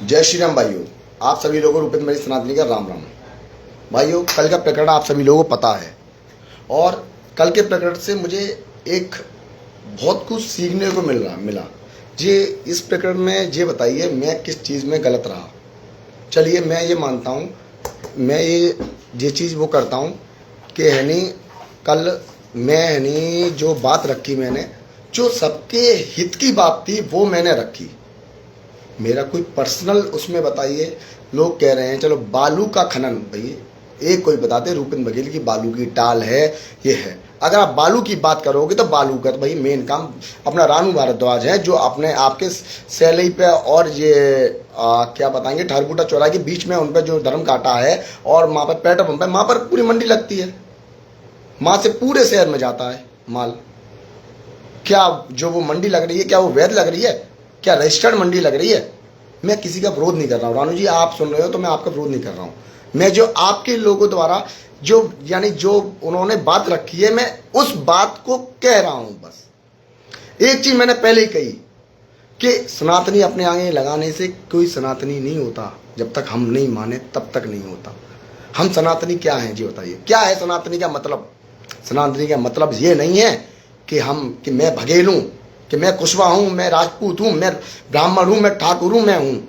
जय श्री राम भाइयों। आप सभी लोगों को रूपेंद्र भाई सनातनी का राम राम। भाइयों, कल का प्रकरण आप सभी लोगों को पता है और कल के प्रकरण से मुझे एक बहुत कुछ सीखने को मिला जी। इस प्रकरण में ये बताइए मैं किस चीज़ में गलत रहा। चलिए, मैं ये मानता हूँ, मैं ये चीज़ वो करता हूँ कि है नहीं, कल मैं है नहीं जो बात रखी, मैंने जो सबके हित की बात थी वो मैंने रखी। मेरा कोई पर्सनल उसमें बताइए। लोग कह रहे हैं चलो बालू का खनन, भाई एक कोई बताते रूपेंद्र बघेल की बालू की टाल है, ये है। अगर आप बालू की बात करोगे तो बालू का तो भाई मेन काम अपना रानू भारद्वाज है, जो अपने आपके सैलई पे और ये क्या बताएंगे ठारकुटा चौराहे के बीच में उन पर जो धर्म काटा है और वहाँ पर पेट्रोल पंप है, वहाँ पर पूरी मंडी लगती है, वहाँ से पूरे शहर में जाता है माल। क्या जो वो मंडी लग रही है, क्या वो वैध लग रही है? क्या रजिस्टर्ड मंडी लग रही है? मैं किसी का विरोध नहीं कर रहा हूँ रानू जी, आप सुन रहे हो तो मैं आपका विरोध नहीं कर रहा हूँ। मैं जो आपके लोगों द्वारा जो यानी जो उन्होंने बात रखी है, मैं उस बात को कह रहा हूँ। बस एक चीज मैंने पहले ही कही कि सनातनी अपने आगे लगाने से कोई सनातनी नहीं होता। जब तक हम नहीं माने तब तक नहीं होता। हम सनातनी क्या हैं जी बताइए, क्या है सनातनी का मतलब? सनातनी का मतलब ये नहीं है कि मैं बघेल हूँ, कि मैं कुशवाहा हूँ, मैं राजपूत हूँ, मैं ब्राह्मण हूँ, मैं ठाकुर हूँ, मैं हूँ।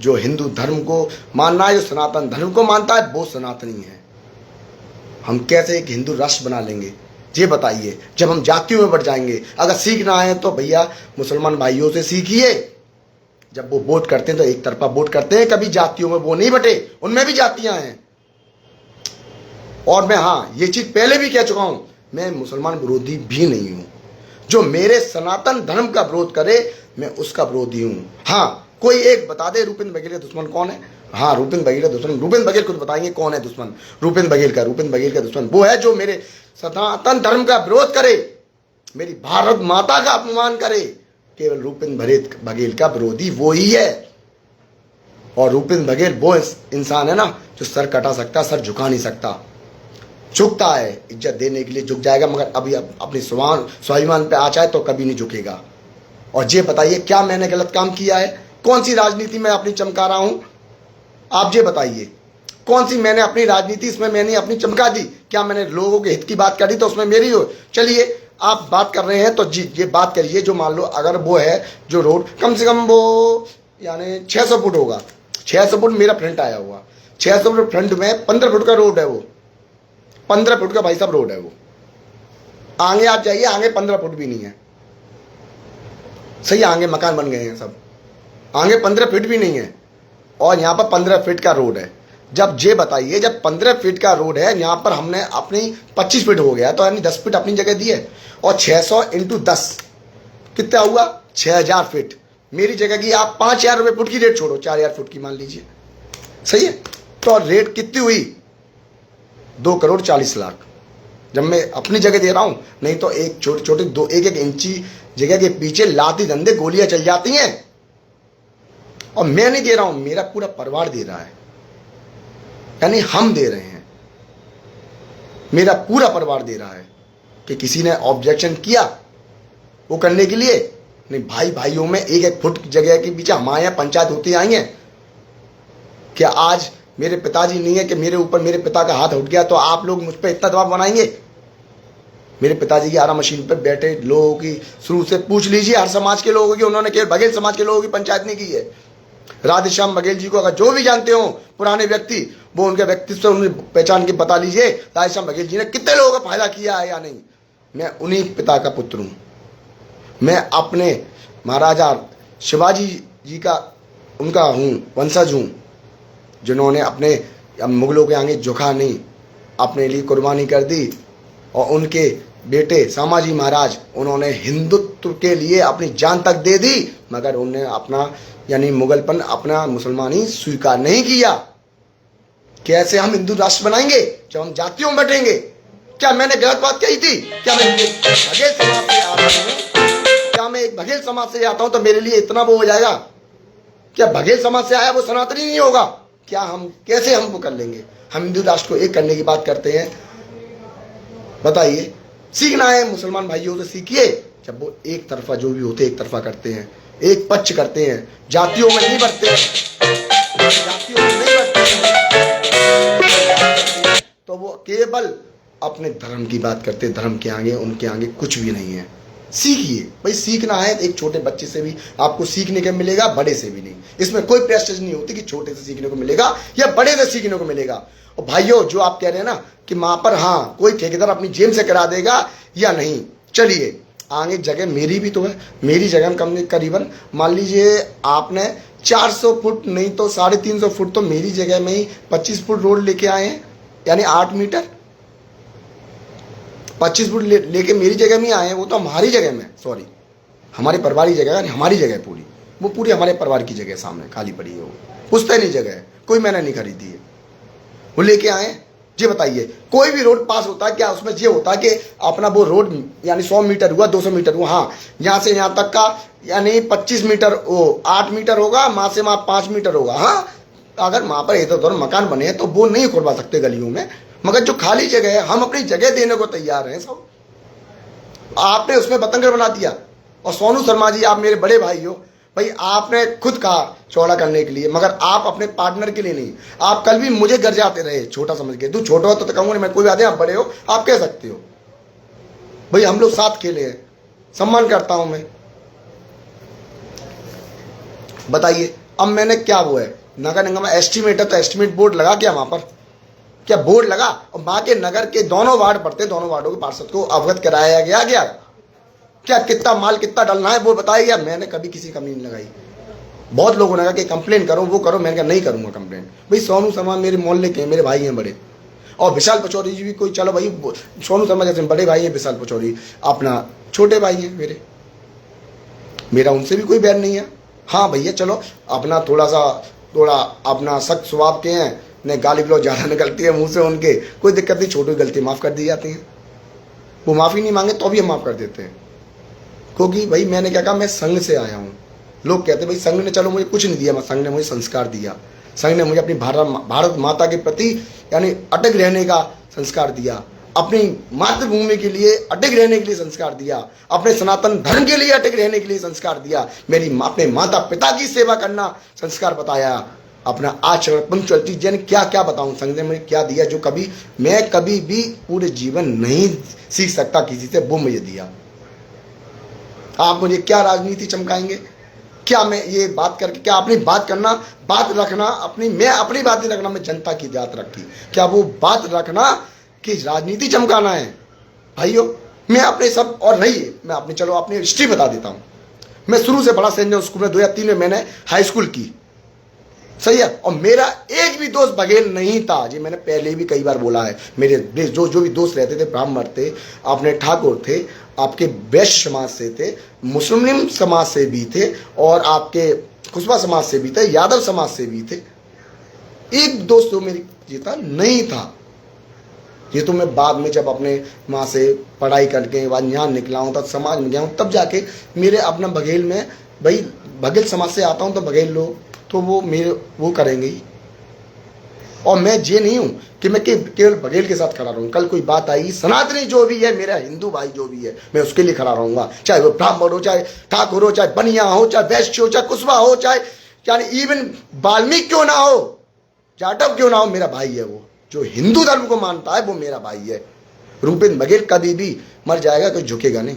जो हिंदू धर्म को मानना है, जो सनातन धर्म को मानता है, वो सनातनी है। हम कैसे एक हिंदू राष्ट्र बना लेंगे ये बताइए, जब हम जातियों में बढ़ जाएंगे? अगर सीखना है तो भैया मुसलमान भाइयों से सीखिए। जब वो वोट करते हैं तो एक तरफा वोट करते हैं, कभी जातियों में वो नहीं बटे, उनमें भी जातियां हैं। और मैं ये चीज पहले भी कह चुका हूं, मैं मुसलमान विरोधी भी नहीं हूं। जो मेरे सनातन धर्म का विरोध करे मैं उसका विरोधी हूं। कोई एक बता दे रूपेंद्र बघेल का दुश्मन कौन है? रूपेंद्र बघेल का दुश्मन, रूपेंद्र बघेल खुद बताएंगे कौन है दुश्मन रूपेंद्र बघेल का दुश्मन वो है जो मेरे सनातन धर्म का विरोध करे, मेरी भारत माता का अपमान करे। केवल रूपेंद्र बघेल का विरोधी वो ही है। और रूपेंद्र बघेल वो इंसान है ना जो सर कटा सकता, सर झुका नहीं सकता। झुकता है इज्जत देने के लिए झुक जाएगा, मगर अभी अपनी स्वाभिमान पे आ जाए तो कभी नहीं झुकेगा। और ये बताइए क्या मैंने गलत काम किया है? कौन सी राजनीति में अपनी चमका रहा हूं? आप ये बताइए कौन सी मैंने अपनी राजनीति इसमें मैंने अपनी चमका दी? क्या मैंने लोगों के हित की बात करी तो उसमें मेरी हो? चलिए आप बात कर रहे हैं तो जी ये बात करिए, जो मान लो अगर वो है जो रोड कम से कम वो यानी 600 फुट होगा, 600 फुट मेरा फ्रंट आया हुआ, 600 फुट फ्रंट में 15 फुट का रोड है, वो 15 फुट का भाई साहब रोड है। वो आगे आप जाइए, आगे 15 फुट भी नहीं है। सही, आगे मकान बन गए हैं सब, आगे 15 फीट भी नहीं है। और यहाँ पर 15 फीट का रोड है। जब ये बताइए, जब 15 फीट का रोड है, यहाँ पर हमने अपनी 25 फीट हो गया तो यानी 10 फीट अपनी जगह दी है। और 600 इंटू 10 कितना हुआ? 6000 फीट मेरी जगह की। आप 5000 रुपये फुट की रेट छोड़ो, 4000 फुट की मान लीजिए, सही है। तो रेट कितनी हुई? 2,40,00,000 जब मैं अपनी जगह दे रहा हूं। नहीं तो एक छोटे छोटे एक इंची जगह के पीछे लाती धंधे गोलियां चल जाती हैं। और मैं नहीं दे रहा हूं, मेरा पूरा परिवार दे रहा है, यानी हम दे रहे हैं, मेरा पूरा परिवार दे रहा है। कि किसी ने ऑब्जेक्शन किया वो करने के लिए? नहीं, भाई भाइयों में एक एक फुट जगह के पीछे हमारे यहाँ पंचायत होती आई है। क्या आज मेरे पिताजी नहीं है कि मेरे ऊपर मेरे पिता का हाथ उठ गया तो आप लोग मुझ पर इतना दबाव बनाएंगे? मेरे पिताजी की आरा मशीन पर बैठे लोगों की शुरू से पूछ लीजिए, हर समाज के लोगों की, उन्होंने केवल बघेल समाज के लोगों की पंचायत नहीं की है। राधेश्याम बघेल जी को अगर जो भी जानते हो पुराने व्यक्ति, वो उनके व्यक्तित्व उन्हें पहचान के बता लीजिए राधेश्याम बघेल जी ने कितने लोगों का फायदा किया है या नहीं। मैं उन्हीं पिता का पुत्र हूं। मैं अपने महाराजा शिवाजी जी का उनका हूं, वंशज हूं, जिन्होंने अपने मुगलों के आगे झुका नहीं, अपने लिए कुर्बानी कर दी। और उनके बेटे संभाजी महाराज, उन्होंने हिंदुत्व के लिए अपनी जान तक दे दी, मगर उन्होंने अपना यानी मुगलपन, अपना मुसलमानी स्वीकार नहीं किया। कैसे हम हिंदू राष्ट्र बनाएंगे जब हम जातियों में बटेंगे? क्या मैंने गलत बात कही थी? क्या मैं एक बघेल समाज से आता हूं? क्या मैं एक बघेल समाज से आता हूं तो मेरे लिए इतना वो हो जाएगा? क्या बघेल समाज से आया वो सनातनी नहीं होगा? क्या हम कैसे हम वो कर लेंगे? हम हिंदू राष्ट्र को एक करने की बात करते हैं। बताइए, सीखना है मुसलमान भाइयों से सीखिए। जब वो एक तरफा जो भी होते एक तरफा करते हैं, एक पक्ष करते हैं, जातियों में नहीं बढ़ते हैं, जातियों में नहीं बढ़ते हैं, तो वो केवल अपने धर्म की बात करते हैं। धर्म के आगे उनके आगे कुछ भी नहीं है। सीखिए भाई, सीखना है एक छोटे बच्चे से भी आपको सीखने को मिलेगा, बड़े से भी नहीं। इसमें कोई प्रेस्टीज नहीं होती कि छोटे से सीखने को मिलेगा या बड़े से सीखने को मिलेगा। और भाइयों, जो आप कह रहे हैं ना कि वहां पर हाँ कोई ठेकेदार अपनी जेब से करा देगा या नहीं, चलिए आगे जगह मेरी भी तो है। मेरी जगह में कम करीबन मान लीजिए आपने 400 फुट नहीं तो 350 फुट तो मेरी जगह में ही 25 फुट रोड लेके आए हैं, यानी 8 मीटर 25 फुट लेके मेरी जगह में आए हैं। वो तो हमारी जगह में, सॉरी हमारे परिवार की जगह, हमारी जगह पूरी, वो पूरी हमारे परिवार की जगह सामने खाली पड़ी है। वो पुश्तैनी जगह है, कोई मैंने नहीं खरीदी है, वो लेके आए। जी बताइए, कोई भी रोड पास होता है क्या उसमें ये होता है कि अपना वो रोड यानी 100 मीटर हुआ 200 मीटर हुआ, हाँ यहाँ से यहाँ तक का यानी 25 मीटर वो 8 मीटर होगा, वहां से वहां 5 मीटर होगा। हाँ अगर वहां पर इधर उधर मकान बने हैं तो वो नहीं खुलवा सकते गलियों में, मगर जो खाली जगह है हम अपनी जगह देने को तैयार हैं सब। आपने उसमें बतंगड़ बना दिया। और सोनू शर्मा जी, आप मेरे बड़े भाई हो भाई, आपने खुद कहा चौड़ा करने के लिए, मगर आप अपने पार्टनर के लिए नहीं। आप कल भी मुझे घर जाते रहे छोटा समझ के, तू छोटा हो तो कहूंगा नहीं मैं, कोई बात नहीं आप बड़े हो आप कह सकते हो भाई, हम लोग साथ खेले हैं, सम्मान करता हूं मैं। बताइए अब मैंने क्या वो है नगर निगम एस्टिमेट है तो एस्टिमेट बोर्ड लगा क्या वहां पर, क्या बोर्ड लगा? और वहां के नगर के दोनों वार्ड पड़ते, दोनों वार्डों के पार्षद को अवगत कराया गया क्या कितना माल कितना डालना है वो बताया गया? मैंने कभी किसी कमी नहीं लगाई। बहुत लोगों ने कहा कि कंप्लेन करो वो करो, मैंने कहा नहीं करूंगा कंप्लेन। भाई सोनू शर्मा मेरे मोहल्ले के मेरे भाई हैं बड़े, और विशाल पचौरी जी भी कोई, चलो भाई सोनू शर्मा जैसे बड़े भाई हैं, विशाल पचौरी अपना छोटे भाई हैं मेरा उनसे भी कोई बैर नहीं है। हाँ भैया चलो अपना थोड़ा अपना सख्त स्वभाव के हैं, ने गाली गलौज ज़्यादा निकलती है मुंह से उनके, कोई दिक्कत नहीं, छोटी गलती माफ़ कर दी जाती है। वो माफ़ी नहीं मांगे तो भी हम माफ़ कर देते हैं, क्योंकि भाई मैंने क्या कहा, मैं संघ से आया हूँ। लोग कहते भाई संघ ने चलो मुझे कुछ नहीं दिया, मैं संघ ने मुझे संस्कार दिया, संघ ने मुझे अपनी भारत माता के प्रति यानी अटक रहने का संस्कार दिया, अपनी मातृभूमि के लिए अटक रहने के लिए संस्कार दिया, अपने सनातन धर्म के लिए अटक रहने के लिए संस्कार दिया, मेरी अपने माता पिता की सेवा करना संस्कार बताया, अपना आचरण पंक्चुअलिटी, जन क्या क्या बताऊं संघ ने मुझे क्या दिया जो मैं कभी भी पूरे जीवन नहीं सीख सकता किसी से, वो मुझे दिया। आप मुझे क्या राजनीति चमकाएंगे? क्या मैं ये बात करके, क्या अपनी बात करना, बात रखना अपनी, मैं अपनी बात नहीं रखना, मैं जनता की बात रखी, क्या वो बात रखना कि राजनीति चमकाना है? भाइयों मैं अपने सब और नहीं है, मैं अपनी चलो अपनी हिस्ट्री बता देता हूँ। मैं शुरू से बड़ा सेंट जॉन स्कूल में 2003 में मैंने हाई स्कूल की, सही है, और मेरा एक भी दोस्त बघेल नहीं था जी। मैंने पहले भी कई बार बोला है, मेरे जो भी दोस्त रहते थे ब्राह्मण थे, अपने ठाकुर थे, आपके वैश्य समाज से थे, मुस्लिम समाज से भी थे, और आपके कुशवा समाज से भी थे, यादव समाज से भी थे। एक दोस्त जो मेरी जीता नहीं था। ये तो मैं बाद में जब अपने वहाँ से पढ़ाई करके बाद यहाँ निकला हूँ, तब समाज में गया हूँ, तब जाके मेरे अपना बघेल में, भाई बघेल समाज से आता हूँ तो बघेल लोग तो वो मेरे वो करेंगे ही। और मैं ये नहीं हूं कि मैं केवल बघेल के साथ खड़ा रहूं। कल कोई बात आई, सनातनी जो भी है, मेरा हिंदू भाई जो भी है, मैं उसके लिए खड़ा रहूंगा, चाहे वो ब्राह्मण हो, चाहे ठाकुर हो, चाहे बनिया हो, चाहे वैश्य हो, चाहे कुशवा हो, चाहे यानी इवन वाल्मीकि क्यों ना हो, जाटव क्यों ना हो, मेरा भाई है। वो जो हिंदू धर्म को मानता है वो मेरा भाई है। रूपेंद्र बघेल कभी भी मर जाएगा, कोई झुकेगा नहीं।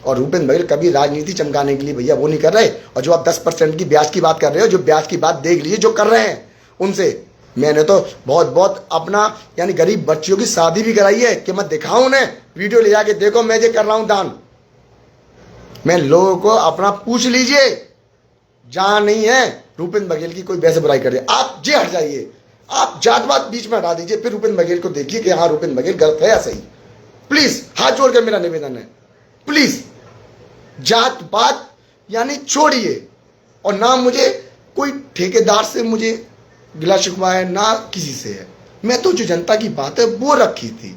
और रूपेंद्र बघेल कभी राजनीति चमकाने के लिए भैया वो नहीं कर रहे। और जो आप 10% की ब्याज की बात कर रहे हो, जो ब्याज की बात देख लीजिए जो कर रहे हैं उनसे, मैंने तो बहुत अपना यानी गरीब बच्चियों की शादी भी कराई है कि मैं दिखाऊं उन्हें, वीडियो ले जाके देखो मैं ये कर रहा हूं दान। मैं लोगों को अपना पूछ लीजिए, जहां नहीं है रूपेंद्र बघेल की कोई वैसे बुराई कर रहे, आप जे हट जाइए, आप जातवाद बीच में हटा दीजिए, फिर रूपेंद्र बघेल को देखिए कि हाँ रूपेंद्र बघेल गलत है या सही। प्लीज हाथ जोड़कर मेरा निवेदन है, प्लीज जात पात यानी छोड़िए। और ना मुझे कोई ठेकेदार से मुझे गिला शिकवा है, ना किसी से है। मैं तो जो जनता की बात है वो रखी थी।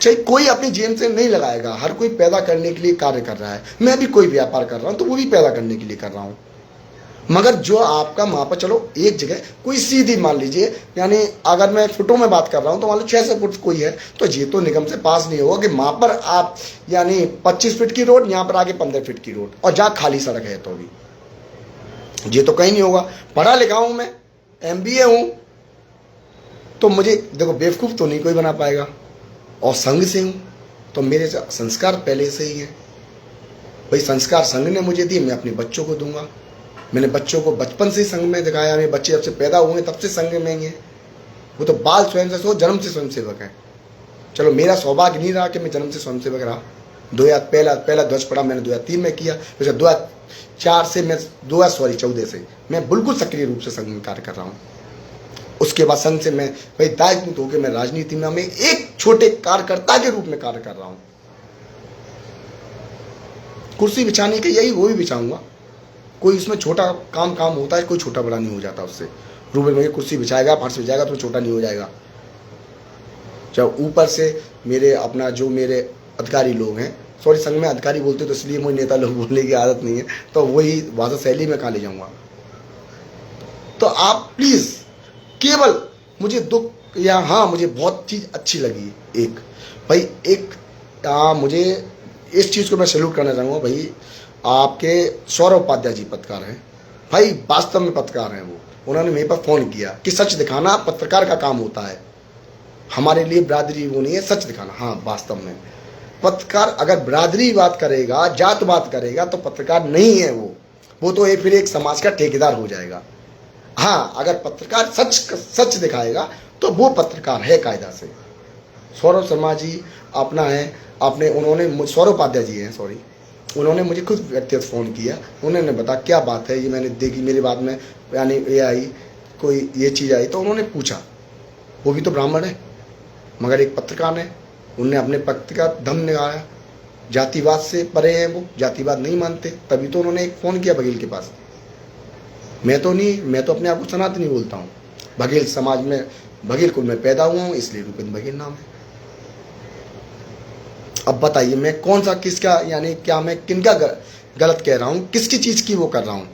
चाहे कोई अपनी जेब से नहीं लगाएगा, हर कोई पैदा करने के लिए कार्य कर रहा है। मैं भी कोई व्यापार कर रहा हूं तो वो भी पैदा करने के लिए कर रहा हूं। मगर जो आपका वहाँ पर चलो एक जगह कोई सीधी मान लीजिए, यानी अगर मैं फुटों में बात कर रहा हूँ तो मान लो 600 फुट कोई है, तो ये तो निगम से पास नहीं होगा कि वहाँ पर आप यानी 25 फीट की रोड, यहाँ पर आगे 15 फीट की रोड और जहाँ खाली सड़क है, तो भी ये तो कहीं नहीं होगा। पढ़ा लिखा हूँ मैं, MBA हूँ, तो मुझे देखो बेवकूफ़ तो नहीं कोई बना पाएगा। और संघ से हूँ तो मेरे संस्कार पहले से ही हैं भाई। संस्कार संघ ने मुझे दिए, मैं अपने बच्चों को दूंगा। मैंने बच्चों को बचपन से ही संघ में दिखाया। मेरे बच्चे जब से पैदा हुए तब से संघ में ही हैं। वो तो बाल स्वयं से सो जन्म से स्वयंसेवक हैं। चलो मेरा सौभाग्य नहीं रहा कि मैं जन्म से स्वयंसेवक रहा। 2000 पहला ध्वज पड़ा मैंने 2003 में किया, वैसे 2004 से मैं 14 से मैं बिल्कुल सक्रिय रूप से संघ में कार्य कर रहा हूँ। उसके बाद संघ से मैं भाई दायित्व होकर मैं राजनीति में मैं एक छोटे कार्यकर्ता के रूप में कार्य कर रहा हूँ। कुर्सी बिछाने के यही वो भी बिछाऊंगा। कोई इसमें छोटा काम होता है, कोई छोटा बड़ा नहीं हो जाता उससे। रूबेल में कुर्सी बिछाएगा, फर्श बिछाएगा तो छोटा नहीं हो जाएगा। जब ऊपर से मेरे अपना जो मेरे अधिकारी लोग हैं, सॉरी संघ में अधिकारी बोलते तो इसलिए मुझे नेता लोग बोलने की आदत नहीं है, तो वही भाषा शैली में कहाँ ले जाऊंगा। तो आप प्लीज केवल मुझे दुख या हाँ मुझे बहुत चीज अच्छी लगी एक भाई, मुझे इस चीज को मैं सैल्यूट करना चाहूँगा भाई। आपके सौरभ उपाध्याय जी पत्रकार हैं भाई, वास्तव में पत्रकार हैं वो। उन्होंने मेरे पर फोन किया कि सच दिखाना पत्रकार का काम होता है। हमारे लिए बिरादरी वो नहीं है, सच दिखाना। हाँ वास्तव में पत्रकार अगर बिरादरी बात करेगा, जात बात करेगा तो पत्रकार नहीं है वो तो फिर एक समाज का ठेकेदार हो जाएगा। हाँ अगर पत्रकार सच दिखाएगा तो वो पत्रकार है कायदा से। सौरभ शर्मा जी अपना है, आपने उन्होंने सौरभ उपाध्याय जी हैं सॉरी, उन्होंने मुझे खुद व्यक्तिगत फ़ोन किया। उन्होंने बताया क्या बात है, ये मैंने देखी मेरे बाद में यानी ये आई कोई ये चीज़ आई, तो उन्होंने पूछा। वो भी तो ब्राह्मण है मगर एक पत्रकार है, उनने अपने पत्र का दम निकाला। जातिवाद से परे हैं वो, जातिवाद नहीं मानते, तभी तो उन्होंने एक फ़ोन किया बघेल के पास। मैं तो अपने आप को सनातनी बोलता हूँ। बघेल समाज में, बघेल कुल में पैदा हुआ हूँ, इसलिए रूपेंद्र बघेल नाम है। अब बताइए मैं कौन सा किसका यानी क्या मैं किनका गलत कह रहा हूँ, किसकी चीज़ की वो कर रहा हूँ।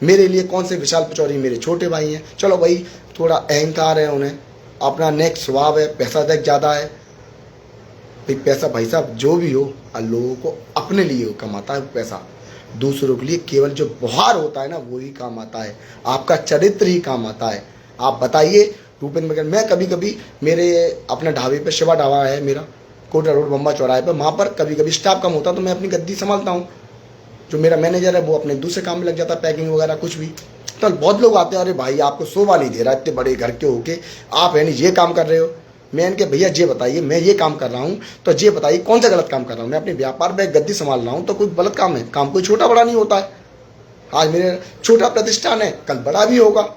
मेरे लिए कौन से विशाल पचौरी मेरे छोटे भाई हैं। चलो भाई थोड़ा अहंकार है उन्हें, अपना नेक स्वभाव है, पैसा देख ज़्यादा है भाई। पैसा भाई साहब जो भी हो, लोगों को अपने लिए कमाता है पैसा, दूसरों के लिए केवल जो बुहार होता है ना वो ही काम आता है, आपका चरित्र ही काम आता है। आप बताइए रूपेंद्र बघेल, मैं कभी कभी मेरे अपने ढाबे पे, शिवा ढाबा है मेरा, कोटा रोड बम्बा चौराहे पर, वहाँ पर कभी कभी स्टाफ कम होता तो मैं अपनी गद्दी संभालता हूँ। जो मेरा मैनेजर है वो अपने दूसरे काम में लग जाता है, पैकिंग वगैरह कुछ भी। तो बहुत लोग आते हैं, अरे भाई आपको शोभा नहीं दे रहा इतने बड़े घर के होके आप यानी ये काम कर रहे हो। मैं इनके भैया ये बताइए, मैं ये काम कर रहा हूँ तो ये बताइए कौन सा गलत काम कर रहा हूँ। मैं अपने व्यापार में गद्दी संभाल रहा हूँ तो कोई गलत काम है, काम कोई छोटा बड़ा नहीं होता है। आज मेरे छोटा प्रतिष्ठान है, कल बड़ा भी होगा।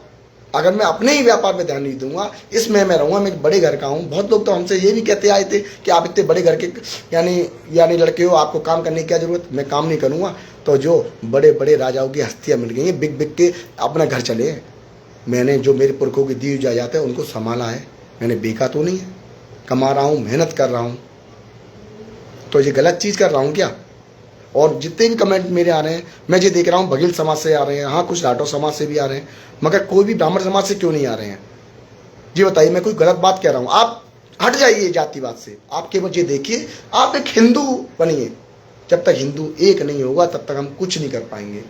अगर मैं अपने ही व्यापार पे ध्यान नहीं दूंगा, इसमें मैं रहूँगा, मैं एक बड़े घर का हूँ। बहुत लोग तो हमसे ये भी कहते आए थे कि आप इतने बड़े घर के यानी लड़के हो, आपको काम करने की क्या जरूरत। मैं काम नहीं करूँगा तो जो बड़े बड़े राजाओं की हस्तियाँ मिल गई हैं, बिक बिक के अपना घर चले। मैंने जो मेरे पुरखों की दी जायदाद है उनको संभाला है, मैंने बेचा तो नहीं है, कमा रहा हूँ, मेहनत कर रहा हूँ। तो ये गलत चीज़ कर रहा हूँ क्या। और जितने भी कमेंट मेरे आ रहे हैं मैं ये देख रहा हूँ, बघेल समाज से आ रहे हैं, हाँ कुछ राठौर समाज से भी आ रहे हैं, मगर कोई भी ब्राह्मण समाज से क्यों नहीं आ रहे हैं। ये बताइए मैं कोई गलत बात कह रहा हूँ। आप हट जाइए जातिवाद से, आप केवल ये देखिए, आप एक हिंदू बनिए। जब तक हिंदू एक नहीं होगा तब तक हम कुछ नहीं कर पाएंगे।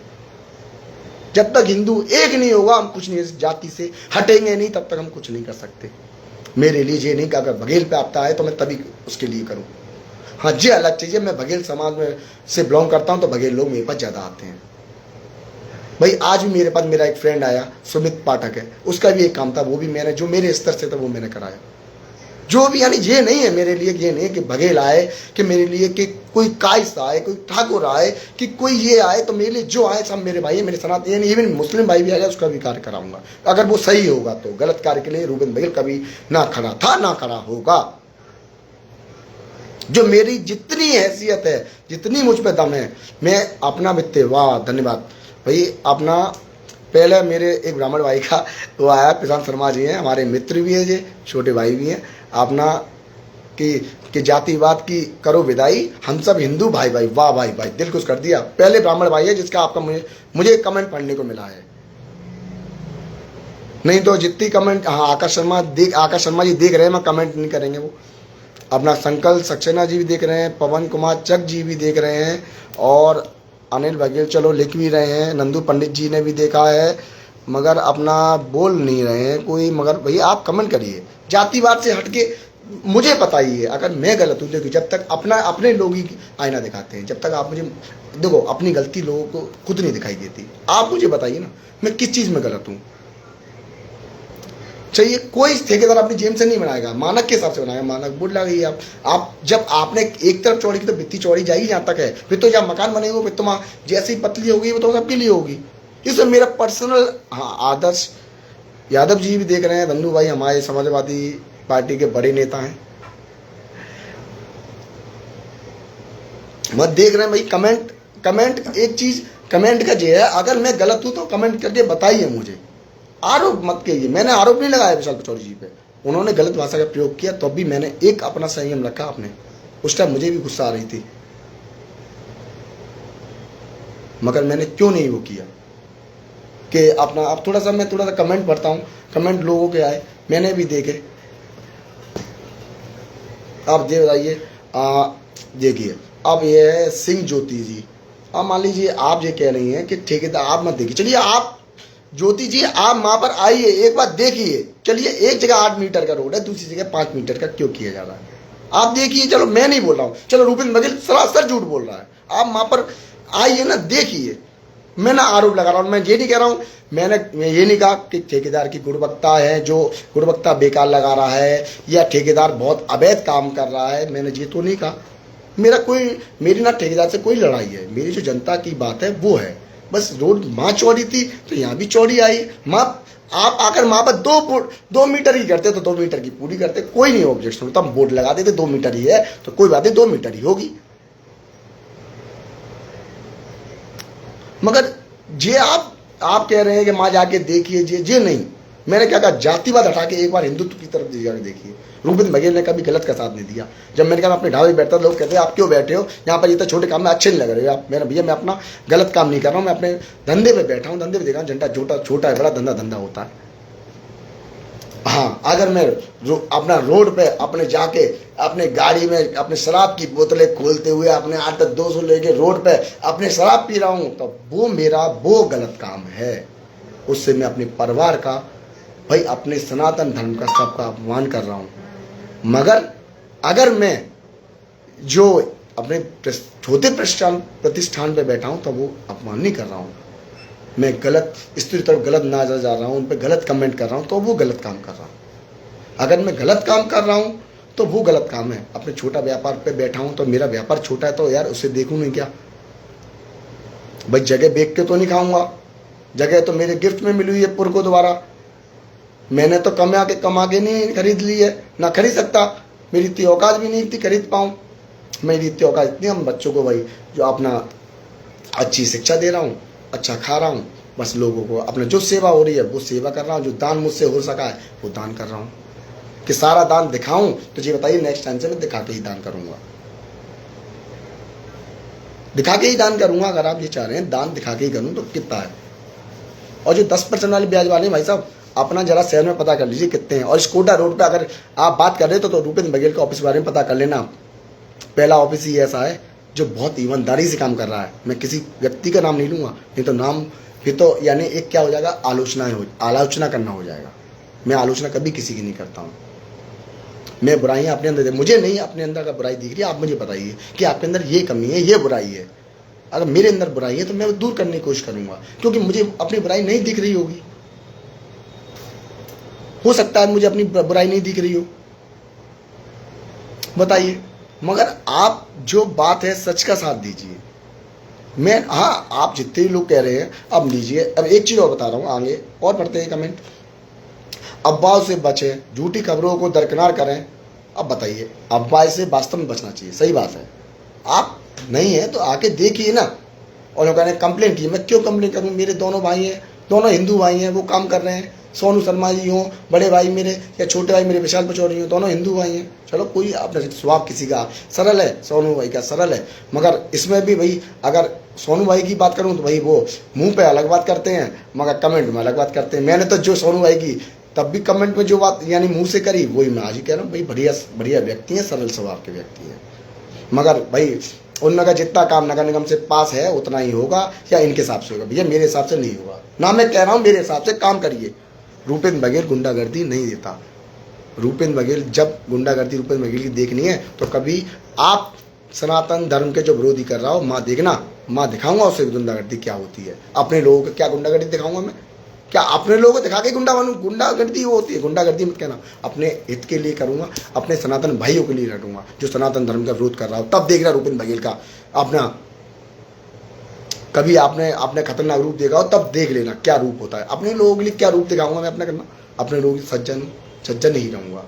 जब तक हिंदू एक नहीं होगा हम कुछ नहीं, जाति से हटेंगे नहीं तब तक हम कुछ नहीं कर सकते। मेरे लिए ये नहीं कि अगर बघेल पे आपता है तो मैं तभी उसके लिए करूँ। हाँ जी अलग चीज़ है, मैं बघेल समाज में से बिलोंग करता हूँ तो बघेल लोग मेरे पास ज़्यादा आते हैं भाई। आज भी मेरे पास मेरा एक फ्रेंड आया, सुमित पाठक है, उसका भी एक काम था, वो भी मैंने जो मेरे स्तर से था वो मैंने कराया। जो भी यानी ये नहीं है मेरे लिए, ये नहीं कि बघेल आए कि मेरे लिए कि कोई कायस आए, कोई ठाकुर आए, कि कोई ये आए, तो मेरे लिए जो आए सब मेरे भाई है, मेरे सनातन। इवन मुस्लिम भाई भी आएगा उसका भी कार्य कराऊंगा अगर वो सही होगा। तो गलत कार्य के लिए रूपेंद्र बघेल कभी ना खड़ा था ना खड़ा होगा। जो मेरी जितनी हैसियत है, जितनी मुझ पे दम है, मैं अपना मित्र, वाह धन्यवाद भाई। अपना पहले मेरे एक ब्राह्मण भाई का वो आया, प्रशांत शर्मा जी हैं, हमारे मित्र भी हैं, ये छोटे भाई भी हैं। अपना कि जातिवाद की करो विदाई, हम सब हिंदू भाई भाई। वाह भाई भाई, दिल खुश कर दिया। पहले ब्राह्मण भाई है जिसका आपका मुझे कमेंट पढ़ने को मिला है। नहीं तो जितनी कमेंट, हाँ आकाश शर्मा जी देख रहे हैं, मैं कमेंट नहीं करेंगे वो। अपना संकल्प सक्सेना जी भी देख रहे हैं, पवन कुमार चक जी भी देख रहे हैं, और अनिल बघेल चलो लिख भी रहे हैं, नंदू पंडित जी ने भी देखा है, मगर अपना बोल नहीं रहे हैं कोई। मगर भैया आप कमेंट करिए, जातिवाद से हटके मुझे बताइए अगर मैं गलत हूँ। देखिए जब तक अपने लोग ही आईना दिखाते हैं, जब तक आप मुझे देखो अपनी गलती लोगों को खुद नहीं दिखाई देती। आप मुझे बताइए ना मैं किस चीज़ में गलत हूँ। चाहिए कोई ठेकेदार अपनी जेब से नहीं बनाएगा, मानक के हिसाब से बनाएगा। मानक बोर्ड लगाइए आप जब आपने एक तरफ चौड़ी की तो भित्ती चौड़ी जाएगी जहाँ तक है, फिर तो जब मकान बनेगा फिर तो जैसी पतली होगी वो तो सबके लिए होगी। इसमें मेरा पर्सनल, हाँ आदर्श यादव जी भी देख रहे हैं, धन्नू भाई हमारे समाजवादी पार्टी के बड़े नेता हैं, मत देख रहे हैं भाई। कमेंट एक चीज, कमेंट का ये है अगर मैं गलत हूं तो कमेंट करके बताइए मुझे, आरोप मत कीजिए। मैंने आरोप नहीं लगाया विशाल पचौरी जी पे, उन्होंने गलत भाषा का प्रयोग किया तो भी मैंने एक अपना संयम रखा अपने। उस टाइम मुझे भी गुस्सा आ रही थी, मगर मैंने क्यों नहीं वो किया कि अपना। अब मैं थोड़ा सा कमेंट पढ़ता हूँ, कमेंट लोगों के आए मैंने भी देखे। आप ये बताइए, देखिए अब ये है सिंह ज्योति जी। अब मान लीजिए आप ये कह रही हैं कि ठेकेदार आप मत देखिए, चलिए आप ज्योति जी आप वहां पर आइए एक बार देखिए। चलिए एक जगह 8 मीटर का रोड है, दूसरी जगह 5 मीटर का क्यों किया जा रहा है आप देखिए। चलो मैं नहीं बोल रहा हूँ, चलो रूपेंद्र बघेल सरासर झूठ बोल रहा है, आप वहां पर आइए ना देखिए। मैं ना आरोप लगा रहा हूँ, मैं ये नहीं कह रहा हूँ, मैं ये नहीं कहा कि ठेकेदार की गुणवत्ता है जो गुणवत्ता बेकार लगा रहा है या ठेकेदार बहुत अवैध काम कर रहा है, मैंने ये तो नहीं कहा। मेरी ना ठेकेदार से कोई लड़ाई है, मेरी जो जनता की बात है वो है। बस रोड वहाँ चौड़ी थी तो यहाँ भी चौड़ी आई। आप आकर वहाँ पर 2 मीटर ही करते तो 2 मीटर की पूरी करते, कोई नहीं ऑब्जेक्शन होता। बोर्ड लगा देते 2 मीटर ही है तो कोई बात नहीं 2 मीटर ही होगी। मगर जे आप कह रहे हैं कि माँ जाके देखिए, जे नहीं। मैंने क्या कहा, जातिवाद हटा के एक बार हिंदुत्व की तरफ जाकर देखिए। रूपेंद्र बघेल ने कभी गलत का साथ नहीं दिया। जब मैंने कहा मैं अपने ढाबे बैठता, लोग कहते हैं आप क्यों बैठे हो यहाँ पर, ये तो छोटे काम में अच्छे नहीं लग रहे हो आप। मैंने भैया मैं अपना गलत काम नहीं कर रहा हूँ, मैं अपने धंधे पे बैठा हूँ, धंधे पे देखा झंडा छोटा है बड़ा धंधा होता है। हाँ अगर मैं अपना रोड पे अपने जाके अपने गाड़ी में अपने शराब की बोतलें खोलते हुए अपने 8-200 लेके रोड पे अपने शराब पी रहा हूँ तो वो गलत काम है। उससे मैं अपने परिवार का, भाई अपने सनातन धर्म का सबका अपमान कर रहा हूँ। मगर अगर मैं जो अपने छोटे प्रतिष्ठान पे बैठा हूँ तो वो अपमान नहीं कर रहा हूँ। मैं गलत स्त्री तरफ गलत ना जा रहा हूँ, उन पर गलत कमेंट कर रहा हूँ तो वो गलत काम कर रहा हूँ। अगर मैं गलत काम कर रहा हूँ तो वो गलत काम है। अपने छोटा व्यापार पे बैठा हूँ तो मेरा व्यापार छोटा है तो यार उसे देखूँ नहीं क्या भाई। जगह बेच के तो नहीं खाऊंगा, जगह तो मेरे गिफ्ट में मिली हुई है पुरखों द्वारा। मैंने तो कमा के नहीं खरीद ली है, ना खरीद सकता, मेरी इतनी औकात भी नहीं थी खरीद पाऊँ। मेरी इतनी औकात इतनी, हम बच्चों को भाई जो अपना अच्छी शिक्षा दे रहा हूँ, अच्छा खा रहा हूँ, बस लोगों को अपने जो सेवा हो रही है वो सेवा कर रहा हूँ। जो दान मुझसे हो सका है वो दान कर रहा हूँ। कि सारा दान दिखाऊं तो ये बताइए नेक्स्ट टाइम से मैं दिखा के ही दान करूंगा, दिखा के ही दान करूंगा। अगर आप ये चाह रहे हैं दान दिखा के ही करूं तो कितना है। और जो 10% वाले ब्याज वाले भाई साहब अपना जरा शहर में पता कर लीजिए कितने हैं। और स्कोटा रोड पे अगर आप बात कर रहे हो तो रूपेंद्र बघेल के ऑफिस के बारे में पता कर लेना। पहला ऑफिस ही ऐसा है जो बहुत ईमानदारी से काम कर रहा है। मैं किसी व्यक्ति का नाम नहीं लूंगा, नहीं तो नाम फिर तो यानी एक क्या हो जाएगा, आलोचना करना हो जाएगा। मैं आलोचना कभी किसी की नहीं करता हूँ। मैं बुराइयां अपने अंदर, मुझे नहीं अपने अंदर का बुराई दिख रही है, आप मुझे बताइए कि आपके अंदर ये कमी है, ये बुराई है। अगर मेरे अंदर बुराई है तो मैं दूर करने की कोशिश करूंगा, क्योंकि मुझे अपनी बुराई नहीं दिख रही होगी। हो सकता है मुझे अपनी बुराई नहीं दिख रही हो, बताइए। मगर आप जो बात है सच का साथ दीजिए। मैं हाँ आप जितने लोग कह रहे हैं अब लीजिए। अब एक चीज़ और बता रहा हूँ, आगे और पढ़ते हैं कमेंट। अफवाह से बचें, झूठी खबरों को दरकिनार करें। अब बताइए, अफवाह से वास्तव में बचना चाहिए, सही बात है। आप नहीं है तो आके देखिए ना। और लोगों ने कंप्लेन की, मैं क्यों कंप्लेन करूँ, मेरे दोनों भाई हैं, दोनों हिंदू भाई हैं, वो काम कर रहे हैं, सोनू शर्मा जी हों, बड़े भाई मेरे या छोटे भाई मेरे विशाल पचौरी हों, दोनों हिंदू भाई हैं। चलो कोई अपना स्वभाव किसी का सरल है, सोनू भाई का सरल है, मगर इसमें भी भाई अगर सोनू भाई की बात करूं तो भाई वो मुंह पे अलग बात करते हैं मगर कमेंट में अलग बात करते हैं। मैंने तो जो सोनू भाई की तब भी कमेंट में जो बात यानी मुंह से करी वही मैं आज ही कह रहा हूँ। भाई बढ़िया बढ़िया व्यक्ति हैं, सरल स्वभाव के व्यक्ति हैं, मगर भाई उनमें का जितना काम नगर निगम से पास है उतना ही होगा या इनके हिसाब से होगा। भैया मेरे हिसाब से नहीं होगा ना, मैं कह रहा हूँ मेरे हिसाब से काम करिए। रूपेंद्र बघेल गुंडागर्दी नहीं देता। रूपेंद्र बघेल जब गुंडागर्दी रूपेंद्र बघेल की देखनी है तो कभी आप सनातन धर्म के जो विरोधी कर रहा हो माँ देखना, माँ दिखाऊंगा उसे गुंडागर्दी क्या होती है। अपने लोगों को क्या गुंडागर्दी दिखाऊंगा मैं? क्या अपने लोगों को दिखा के गुंडा बनूं? गुंडागर्दी वो होती है, गुंडागर्दी मत कहना। अपने हित के लिए करूंगा, अपने सनातन भाइयों के लिए लड़ूंगा जो सनातन धर्म का विरोध कर रहा हो। तब देख रहा रूपेंद्र बघेल का अपना कभी आपने आपने खतरनाक रूप देखा हो तब देख लेना क्या रूप होता है। अपने लोगों के लिए क्या रूप दिखाऊंगा मैं अपना करना? अपने लोगों की सज्जन ही रहूंगा,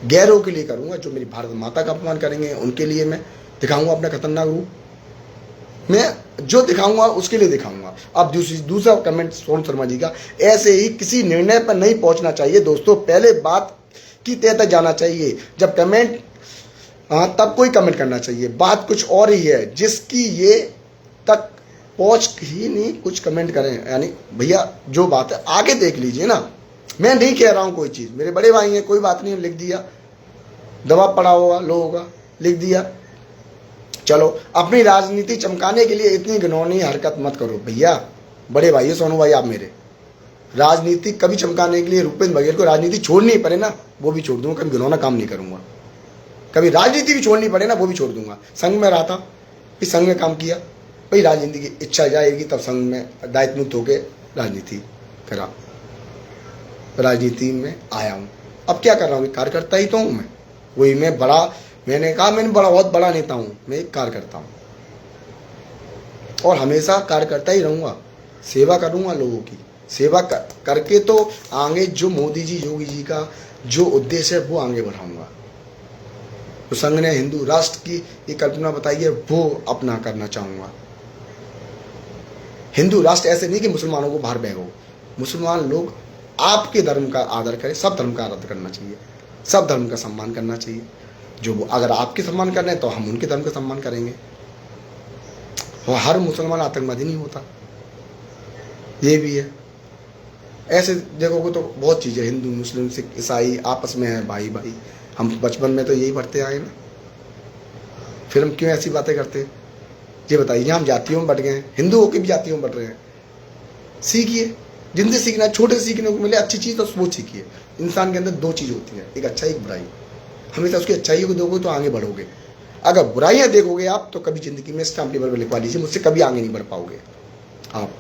गैरों के लिए करूंगा जो मेरी भारत माता का अपमान करेंगे उनके लिए मैं दिखाऊंगा अपना खतरनाक रूप। मैं जो दिखाऊंगा उसके लिए दिखाऊंगा। अब दूसरा कमेंट सोनू शर्मा जी का, ऐसे ही किसी निर्णय पर नहीं पहुंचना चाहिए दोस्तों, पहले बात की तय तक जाना चाहिए, जब कमेंट तब कोई कमेंट करना चाहिए। बात कुछ और ही है जिसकी ये तक पहुंच ही नहीं कुछ कमेंट करें। यानी भैया जो बात है आगे देख लीजिए ना, मैं नहीं कह रहा हूं कोई चीज, मेरे बड़े भाई हैं, कोई बात नहीं, लिख दिया, दबाव पड़ा होगा लोगों का, लिख दिया। चलो अपनी राजनीति चमकाने के लिए इतनी घिनौनी हरकत मत करो भैया। बड़े भाई सोनू भाई आप मेरे, राजनीति कभी चमकाने के लिए रूपेंद्र बघेल को राजनीति छोड़नी पड़े ना वो भी छोड़ दूंगा, कभी घिनौना काम नहीं करूंगा। कभी राजनीति भी छोड़नी पड़े ना वो भी छोड़ दूंगा। संघ में रहा था, इस संघ में काम किया, भाई राजनीति की इच्छा जाएगी तब संघ में दायित्व मुक्त होकर राजनीति करा, राजनीति में आया हूँ। अब क्या कर रहा हूँ, कार्यकर्ता ही तो हूँ मैं। वही मैं बड़ा, मैंने कहा मैंने बहुत बड़ा नेता हूँ, मैं एक कार्यकर्ता हूँ और हमेशा कार्यकर्ता ही रहूँगा। सेवा करूँगा लोगों की, सेवा करके तो आगे जो मोदी जी योगी जी का जो उद्देश्य है वो आगे बढ़ाऊँगा। तो संघ ने हिंदू राष्ट्र की ये कल्पना बताई है वो अपना करना चाहूँगा। हिंदू राष्ट्र ऐसे नहीं कि मुसलमानों को बाहर भेजो, मुसलमान लोग आपके धर्म का आदर करें, सब धर्म का आदर करना चाहिए, सब धर्म का सम्मान करना चाहिए। जो अगर आपके सम्मान कर रहे हैं तो हम उनके धर्म का सम्मान करेंगे। और हर मुसलमान आतंकवादी नहीं होता, ये भी है। ऐसे देखोगे तो बहुत चीज़ें, हिंदू मुस्लिम सिख ईसाई आपस में है भाई भाई। हम बचपन में तो यही पढ़ते आए ना, फिर हम क्यों ऐसी बातें करते हैं? ये बताइए, हम जातियों में बट गए हैं, हिंदू होकर भी जातियों में बट रहे हैं। सीखिए, जिनसे सीखना है, छोटे सीखने को मिले अच्छी चीज़ तो वो सीखिए। इंसान के अंदर दो चीज़ होती है, एक अच्छा एक बुराई। हमेशा उसकी अच्छाइयों को देखोगे तो आगे बढ़ोगे, अगर बुराइयां देखोगे आप तो कभी जिंदगी में स्टाम्प पेपर पर लिखवा लीजिए, मुझसे कभी आगे नहीं बढ़ पाओगे आप।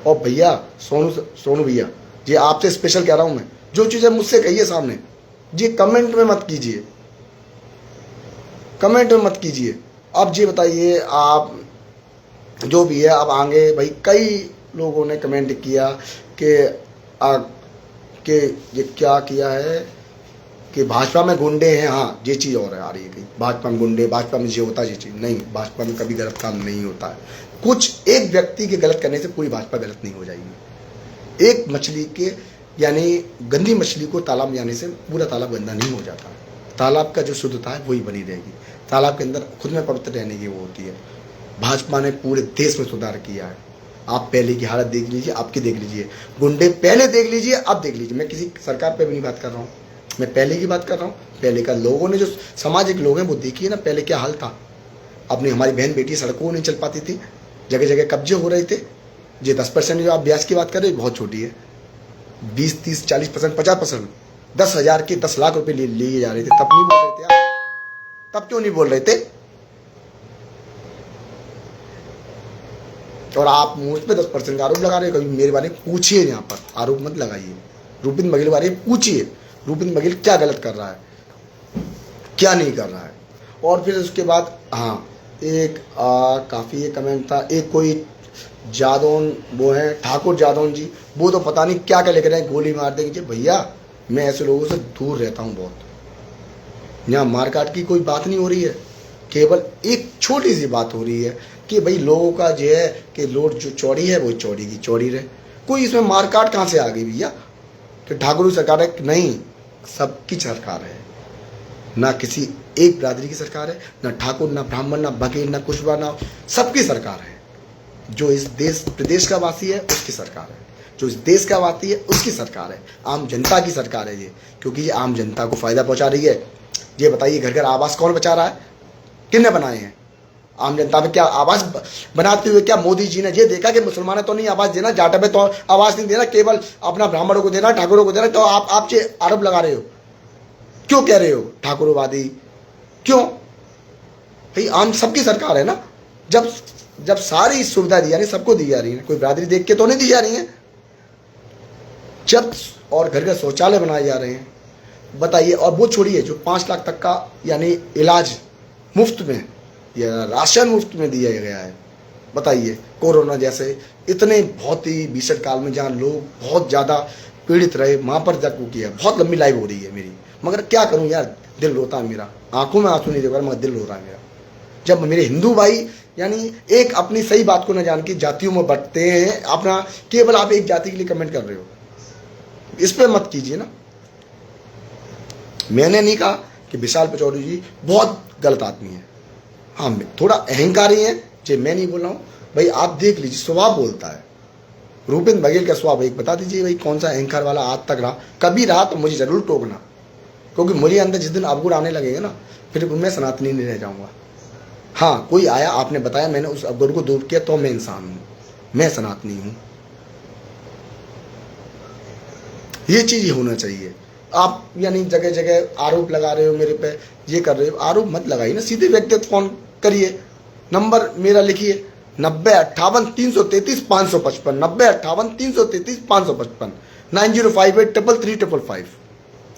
और भैया सोनू भैया जी, आपसे स्पेशल कह रहा हूं मैं, जो चीज़ें मुझसे कहिए सामने जी, कमेंट में मत कीजिए, कमेंट में मत कीजिए। अब जी बताइए आप जो भी है, अब आगे भाई कई लोगों ने कमेंट किया कि ये क्या किया है कि भाजपा में गुंडे हैं। हाँ, ये चीज़ और है आ रही है कि भाजपा में गुंडे, भाजपा में ये होता है, ये चीज़ नहीं, भाजपा में कभी गलत काम नहीं होता है। कुछ एक व्यक्ति के गलत करने से पूरी भाजपा गलत नहीं हो जाएगी। एक मछली के यानी गंदी मछली को तालाब में जाने से पूरा तालाब गंदा नहीं हो जाता। तालाब का जो शुद्धता है वही बनी रहेगी, तालाब के अंदर खुद में पवित्र रहने की वो होती है। भाजपा ने पूरे देश में सुधार किया है। आप पहले की हालत देख लीजिए, आपकी देख लीजिए, गुंडे पहले देख लीजिए, अब देख लीजिए। मैं किसी सरकार पे भी नहीं बात कर रहा हूँ, मैं पहले की बात कर रहा हूँ। पहले का लोगों ने जो सामाजिक लोग हैं वो देखिए ना, पहले क्या हाल था। अपनी हमारी बहन बेटी सड़कों नहीं चल पाती थी, जगह जगह कब्जे हो रहे थे। ये 10% जो आप ब्याज की बात कर रहे हैं बहुत छोटी है, 20, 30, 40%, 50%, 10,000 के 10 लाख रुपए लिए जा रहे थे। तब नहीं बोल रहे थे आप? तब क्यों नहीं बोल रहे थे? और आप मुझ पे 10% का आरोप लगा रहे हो। कभी मेरे बारे में पूछिए, यहाँ पर आरोप मत लगाइए। रूपेंद्र बघेल बारे में पूछिए, रूपेंद्र बघेल क्या गलत कर रहा है, क्या नहीं कर रहा है। और फिर उसके बाद हाँ, एक काफ़ी ये कमेंट था, एक कोई जादौन वो है ठाकुर जादौन जी, वो तो पता नहीं क्या क्या लिख रहे हैं, गोली मार देंगे। भैया मैं ऐसे लोगों से दूर रहता हूँ बहुत। यहाँ मारकाट की कोई बात नहीं हो रही है, केवल एक छोटी सी बात हो रही है कि भाई लोगों का जो है कि रोड जो चौड़ी है वो चौड़ी की चौड़ी रहे, कोई इसमें मारकाट कहाँ से आ गई भैया कि ठाकुर की सरकार है? नहीं, सबकी सरकार है, ना किसी एक बिरादरी की सरकार है, ना ठाकुर, ना ब्राह्मण, ना बघेल, ना कुशवा, ना, सबकी सरकार है। जो इस देश प्रदेश का वासी है उसकी सरकार है, जो इस देश का वासी है उसकी सरकार है, आम जनता की सरकार है ये, क्योंकि ये आम जनता को फायदा पहुंचा रही है। ये बताइए, घर घर आवास कौन बचा रहा है? किसने बनाए हैं? आम जनता में क्या आवास बनाते हुए क्या मोदी जी ने ये देखा कि मुसलमानों तो नहीं आवास देना, जाटा पे तो आवास नहीं देना, केवल अपना ब्राह्मणों को देना, ठाकुरों को देना? तो आप ये आरोप लगा रहे हो, क्यों कह रहे हो ठाकुरवादी? क्यों भाई? आम सबकी सरकार है ना। जब सारी सुविधा दी जा रही है, सबको दी जा रही है, कोई बिरादरी देख के तो नहीं दी जा रही है। जब और घर घर शौचालय बनाए जा रहे हैं, बताइए। और वो छोड़िए, जो 5 लाख तक का यानी इलाज मुफ्त में या राशन मुफ्त में दिया गया है, बताइए। कोरोना जैसे इतने बहुत ही भीषण काल में जहाँ लोग बहुत ज़्यादा पीड़ित रहे, वहाँ पर तक वो किया। बहुत लंबी लाइव हो रही है मेरी, मगर क्या करूँ यार, दिल रोता है मेरा, आंखों में आंसू नहीं देख रहा, मगर दिल रो रहा है मेरा। जब मेरे हिंदू भाई यानी एक अपनी सही बात को न जान के जातियों में बंटते हैं, अपना केवल आप एक जाति के लिए कमेंट कर रहे हो, इस पे मत कीजिए ना। मैंने नहीं कहा कि विशाल पचौरी जी बहुत गलत आदमी है, हाँ थोड़ा अहंकारी है, जो मैं नहीं बोल रहा हूँ भाई। आप देख लीजिए, स्वभाव बोलता है। रूपेंद्र बघेल का स्वभाव एक बता दीजिए भाई, कौन सा अहंकार वाला आज तक रहा? कभी रहा तो मुझे जरूर टोकना, क्योंकि मुझे अंदर जिस दिन अवगुण आने लगेगा ना, फिर मैं सनातनी नहीं रह जाऊंगा। हाँ, कोई आया, आपने बताया, मैंने उस अवगुण को दूर किया, तो मैं इंसान हूं, मैं सनातनी हूं। ये चीज होना चाहिए। आप यानी जगह जगह आरोप लगा रहे हो मेरे पे, ये कर रहे हो, आरोप मत लगाइए ना, सीधे व्यक्तिगत फोन करिए। नंबर मेरा लिखिए 9058-333-555, 9058-333-555, 9058-333-555।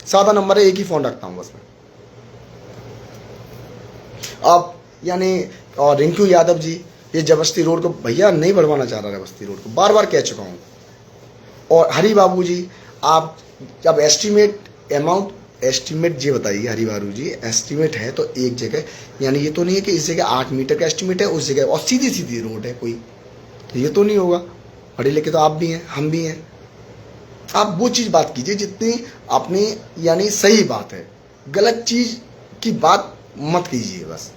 सादा नंबर है, एक ही फोन रखता हूं बस मैं। आप यानी और रिंकू यादव जी, ये जबस्ती रोड को भैया नहीं बढ़वाना चाह रहा है, बस्ती रोड को बार बार कह चुका हूँ। और हरी बाबू जी, आप जब एस्टिमेट ये बताइए हरी बाबू जी, एस्टिमेट है तो एक जगह, यानी ये तो नहीं है कि इस जगह 8 मीटर का एस्टिमेट है, उस जगह और सीधी सीधी रोड है कोई, तो ये तो नहीं होगा। पढ़े लिखे तो आप भी हैं, हम भी हैं। आप वो चीज़ बात कीजिए जितनी अपनी यानी सही बात है, गलत चीज़ की बात मत कीजिए बस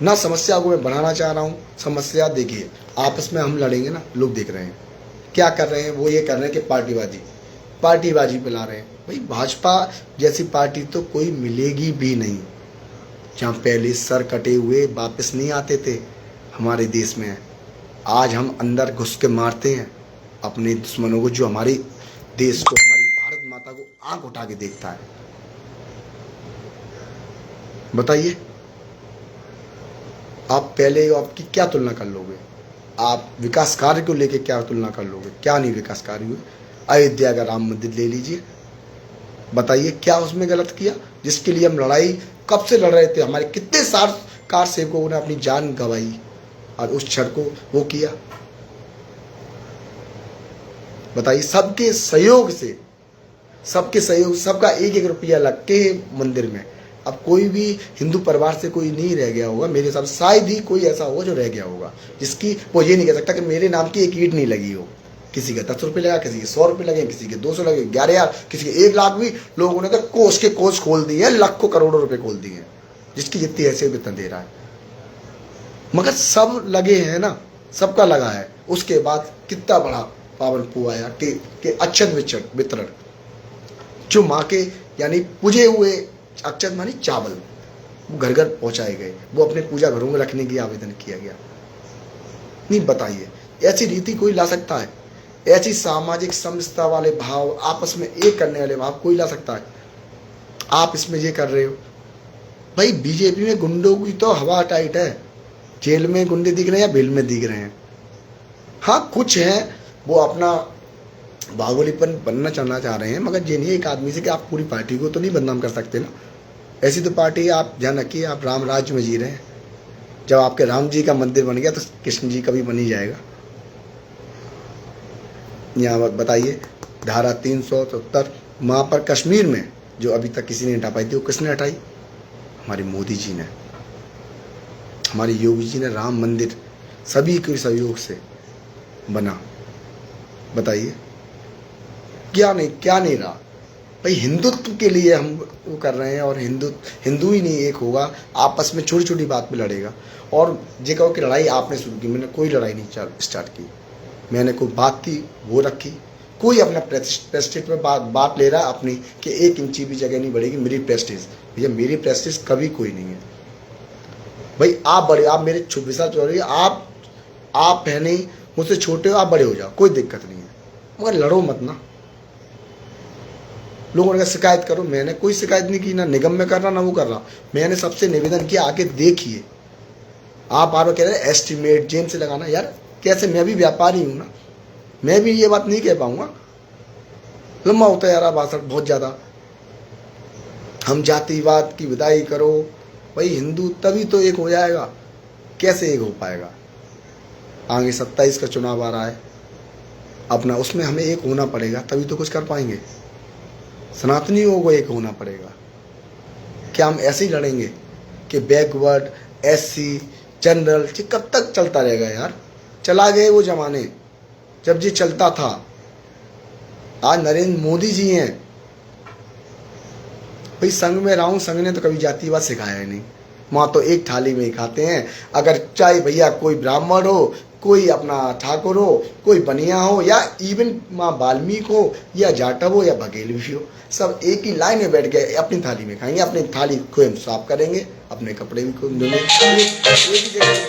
ना। समस्या को मैं बढ़ाना चाह रहा हूँ, समस्या देखिए, आपस में हम लड़ेंगे ना, लोग देख रहे हैं क्या कर रहे हैं, वो ये कर रहे हैं कि पार्टीबाजी पे ला रहे हैं। भाई भाजपा जैसी पार्टी तो कोई मिलेगी भी नहीं, जहाँ पहले सर कटे हुए वापस नहीं आते थे हमारे देश में। आज हम अंदर घुस के मारते हैं अपने दुश्मनों को, जो हमारे देश को, हमारी भारत माता को आंख उठा के देखता है। बताइए, आप पहले आपकी क्या तुलना कर लोगे? आप विकास कार्य को लेके क्या तुलना कर लोगे? क्या नहीं विकास कार्य हुए? अयोध्या का राम मंदिर ले लीजिए, बताइए क्या उसमें गलत किया, जिसके लिए हम लड़ाई कब से लड़ रहे थे? हमारे कितने कार सेवकों ने अपनी जान गंवाई और उस क्षण को वो किया। बताइए, सबके सहयोग से, सबका एक एक रुपया लग के मंदिर में। अब कोई भी हिंदू परिवार से कोई नहीं रह गया होगा मेरे हिसाब से, शायद ही कोई ऐसा होगा जो रह गया होगा जिसकी वो ये नहीं कह सकता कि मेरे नाम की एक ईंट नहीं लगी हो। किसी के 10 रुपये लगा, किसी के 100 रुपये लगे, किसी के 200 लगे, 11,000, किसी के 1 लाख भी लोगों ने तो कोष के कोष खोल दिए हैं, लाखों करोड़ों रुपए खोल दिए हैं, जिसकी जितनी हैसियत इतना दे रहा है। मगर सब लगे हैं ना, सबका लगा है। उसके बाद कितना बड़ा पावन पु आया कि अक्षत वितरण, जो माँ के यानी पूजे हुए अक्षत मानी चावल, वो घर घर पहुंचाए गए, वो अपने पूजा घरों में रखने की आवेदन किया गया। नहीं, बताइए ऐसी रीति कोई ला सकता है? ऐसी सामाजिक समरसता वाले भाव, आपस में एक करने वाले भाव कोई ला सकता है? आप इसमें ये कर रहे हो। भाई बीजेपी में गुंडों की तो हवा टाइट है, जेल में गुंडे दिख रहे हैं या बेल में दिख रहे हैं। हाँ, कुछ हैं वो अपना बाहुबलीपन बनना चाह रहे हैं, मगर ये नहीं एक आदमी से कि आप पूरी पार्टी को तो नहीं बदनाम कर सकते ना। ऐसी तो पार्टी, आप ध्यान रखिए, आप राम राज्य में जी रहे हैं। जब आपके राम जी का मंदिर बन गया तो कृष्ण जी का भी बन ही जाएगा। यहाँ बताइए, धारा 370 वहाँ पर कश्मीर में जो अभी तक किसी ने हटा पाई थी, वो किसने हटाई? हमारे मोदी जी ने, हमारे योगी जी ने। राम मंदिर सभी के सहयोग से बना, बताइए, क्या नहीं रहा भाई। हिंदुत्व के लिए हम वो कर रहे हैं, और हिंदू ही नहीं एक होगा, आपस में छोटी छोटी बात पे लड़ेगा। और ये कहो कि लड़ाई आपने शुरू की, मैंने कोई लड़ाई नहीं स्टार्ट की। मैंने कोई बात थी वो रखी। कोई अपना प्रेस्टीज पे बात ले रहा है अपनी कि 1 इंची भी जगह नहीं बढ़ेगी मेरी प्रेस्टीज। भैया मेरी प्रेस्टीज कभी कोई नहीं है भाई। आप बड़े, आप मेरे 26 साल हो, आप है नहीं, मुझसे छोटे हो, आप बड़े हो जाओ, कोई दिक्कत नहीं है, मगर लड़ो मत ना। लोगों ने शिकायत करो, मैंने कोई शिकायत नहीं की, ना निगम में कर रहा ना वो कर रहा। मैंने सबसे निवेदन किया आके देखिए। आप बार बार कह रहे हैं एस्टिमेट जेम से लगाना, यार कैसे, मैं भी व्यापारी हूं ना, मैं भी ये बात नहीं कह पाऊंगा। लंबा होता है यार भाषण बहुत ज्यादा। हम जातिवाद की विदाई करो भाई, हिंदू तभी तो एक हो जाएगा। कैसे एक हो पाएगा? आगे 27 का चुनाव आ रहा है अपना, उसमें हमें एक होना पड़ेगा, तभी तो कुछ कर पाएंगे। सनातनियों को एक होना पड़ेगा। क्या हम ऐसे ही लड़ेंगे कि बैकवर्ड, SC, जनरल, ये कब तक चलता रहेगा यार? चला गए वो जमाने जब ये चलता था। आज नरेंद्र मोदी जी हैं भाई, संघ में रहा हूं, संघ ने तो कभी जातिवाद सिखाया ही नहीं। वहाँ तो एक थाली में ही खाते हैं। अगर चाहे भैया कोई ब्राह्मण हो, कोई अपना ठाकुर हो, कोई बनिया हो, या इवन माँ वाल्मीकि हो, या जाटव हो, या बघेल भी हो, सब एक ही लाइन में बैठ गए अपनी थाली में खाएंगे। अपनी थाली को साफ करेंगे, अपने कपड़े भी धोएंगे। एक ही जगह